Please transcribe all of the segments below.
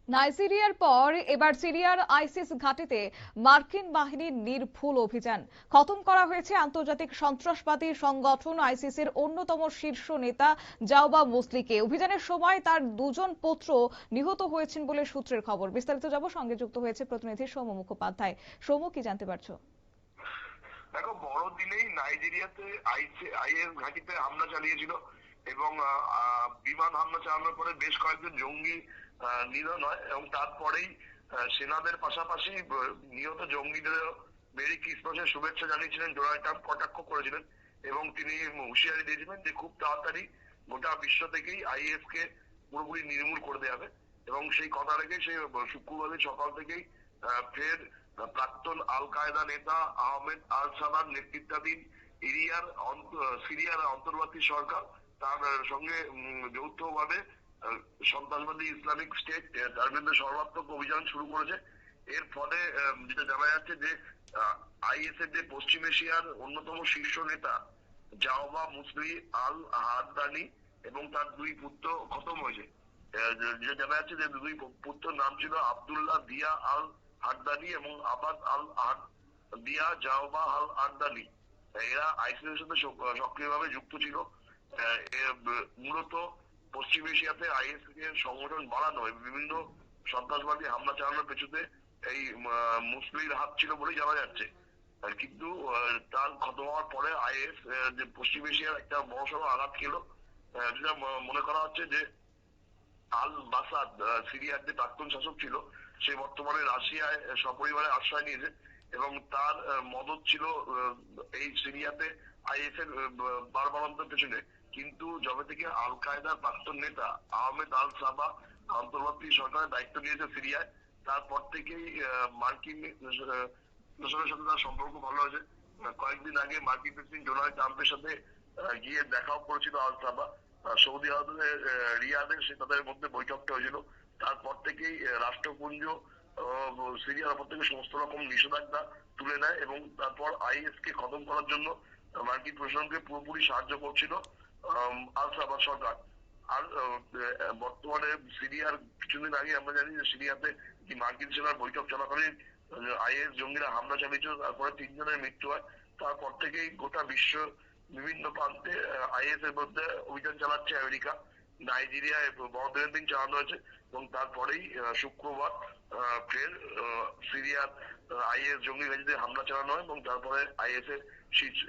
নাইজেরিয়ার পর এবার সিরিয়ার আইসিস ঘাঁটিতে মার্কিন বাহিনীর নির্ভুল অভিযান খতম করা হয়েছে। আন্তর্জাতিক সন্ত্রাসবাদী সংগঠন আইসিসের অন্যতম শীর্ষ নেতা জাওবা মুসলিকে। অভিযানের সময় তার দুজন পুত্র নিহত হয়েছেন বলে সূত্রের খবর। বিস্তারিত যাব, সঙ্গে যুক্ত হয়েছে প্রতিনিধি সৌম মুখোপাধ্যায়। সৌম, কি জানতে পারছো? দেখো, বড়দিনেই নাইজেরিয়াতে আইএস ঘাঁটিতে হামলা চালিয়েছিল এবং বিমান হামলা চালানোর পরে বেশ কয়েকজন জঙ্গি নিধন হয় এবং তারপরেই সেনাদের পাশাপাশি নিহত জঙ্গিদের মেরি ক্রিসমাসের শুভেচ্ছা জানিয়েছিলেন ডোনাল্ড ট্রাম্প, কটাক্ষ করেছিলেন এবং তিনি হুঁশিয়ারি দিয়েছিলেন যে খুব তাড়াতাড়ি গোটা বিশ্ব থেকেই আইএস কে পুরোপুরি নির্মূল করে দেওয়া হবে। এবং সেই কথা রেখে সেই শুক্রবারের সকাল থেকেই ফের প্রাক্তন আল কায়দা নেতা আহমেদ আল সাদার নেতৃত্বাধীন সিরিয়ার অন্তর্বর্তী সরকার তার সঙ্গে যৌথভাবে সন্ত্রাসবাদী ইসলামিক স্টেট তার বিরুদ্ধে সর্বাত্মক অভিযান শুরু করেছে। এর ফলে যেটা জানা যাচ্ছে যে আইএস এর যে পশ্চিম এশিয়ার অন্যতম শীর্ষ নেতা জাওবা মুসলি আল হারদানি এবং তার দুই পুত্র খতম হয়েছে। যেটা জানা যাচ্ছে যে দুই পুত্রের নাম ছিল আব্দুল্লাহ দিয়া আল হারদানি এবং আবাদ আল দিয়া জাওবা আল হারদানি। এরা আইসিসের সাথে সক্রিয়ভাবে যুক্ত ছিল। মূলত পশ্চিম এশিয়াতে আইএস এর সংগঠন বাড়ানো বিভিন্ন সন্ত্রাসবাদী হামলা চালানোর পেছনে এই মুসলির হাত ছিল বলেই জানা যাচ্ছে। কিন্তু তার খতম হওয়ার পরে আইএস যে পশ্চিম এশিয়ার একটা বড়সড় আঘাত খেলো। যেটা মনে করা হচ্ছে যে আল বাসাদ সিরিয়ার যে প্রাক্তন শাসক ছিল সে বর্তমানে রাশিয়ায় সপরিবারে আশ্রয় নিয়েছে এবং তার মদত ছিল এই সিরিয়াতে আইএস এর বাড়বাড়ন্তের পেছনে। কিন্তু যবে থেকে আল কায়দার প্রাক্তন নেতা আহমেদ আল সাবা অন্তর্বর্তী সরকারের দায়িত্ব নিয়েছে সিরিয়ায়, তারপর থেকেই মার্কিন প্রশাসনের সাথে তার সম্পর্ক ভালো হয়েছে। কয়েকদিন আগে মার্কিন প্রেসিডেন্ট ডোনাল্ড ট্রাম্পের সাথে গিয়ে দেখাও করেছিল আল সাবা। সৌদি আরবের রিয়াদে সে তাদের মধ্যে বৈঠকটা হয়েছিল। তারপর থেকেই রাষ্ট্রপুঞ্জ সিরিয়ার উপর থেকে সমস্ত রকম নিষেধাজ্ঞা তুলে নেয় এবং তারপর আইএস কে খতম করার জন্য মার্কিন প্রশাসনকে পুরোপুরি সাহায্য করছিল আল সাবা সরকার। আর বর্তমানে সিরিয়ার কিছুদিন আগে আমরা জানি যে সিরিয়াতে কি মার্কিন সেনার বৈঠক চলাকালীন আইএস জঙ্গিরা হামলা চালিয়েছিল, তারপরে 3 জনের মৃত্যু হয়। তারপর থেকেই গোটা বিশ্ব বিভিন্ন প্রান্তে আইএস এর বিরুদ্ধে অভিযান চালাচ্ছে আমেরিকা। নাইজেরিয়ায় বড়দিনের দিন চালানো হয়েছে এবং তারপরেই শুক্রবার ফের সিরিয়ার আইএস জঙ্গি ঘাঁটিতে হামলা চালানো হয় এবং তারপরে আইএস এর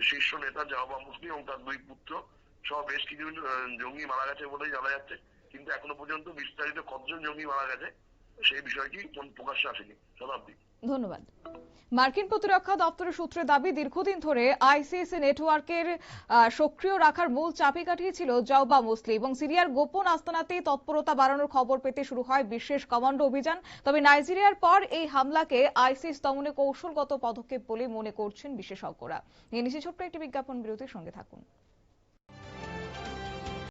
শীর্ষ নেতা জাওবা মুসলি এবং তার দুই পুত্র সহ বেশ কিছু জঙ্গি মারা গেছে বলেই জানা যাচ্ছে। কিন্তু এখনো পর্যন্ত বিস্তারিত কতজন জঙ্গি মারা গেছে সেই বিষয়টি প্রকাশ্যে আসেনি। শতাব্দী, ধন্যবাদ। মার্কিন প্রতিরক্ষা দপ্তরের সূত্রে দাবি, দীর্ঘদিন ধরে আইসিস নেটওয়ার্কের সক্রিয় রাখার মূল চাবিকাঠি ছিল জাওবা মুসলি এবং সিরিয়ার গোপন আস্তানাতে তৎপরতা বাড়ানোর খবর পেতে শুরু হয় বিশেষ কমান্ডো অভিযান। তবে নাইজেরিয়ার পর এই হামলাকে আইসিস দমনে কৌশলগত পদক্ষেপ বলে মনে করছেন বিশেষজ্ঞরা। নিয়ে নিচ্ছে ছোট্ট একটি বিজ্ঞাপন বিরতির, সঙ্গে থাকুন।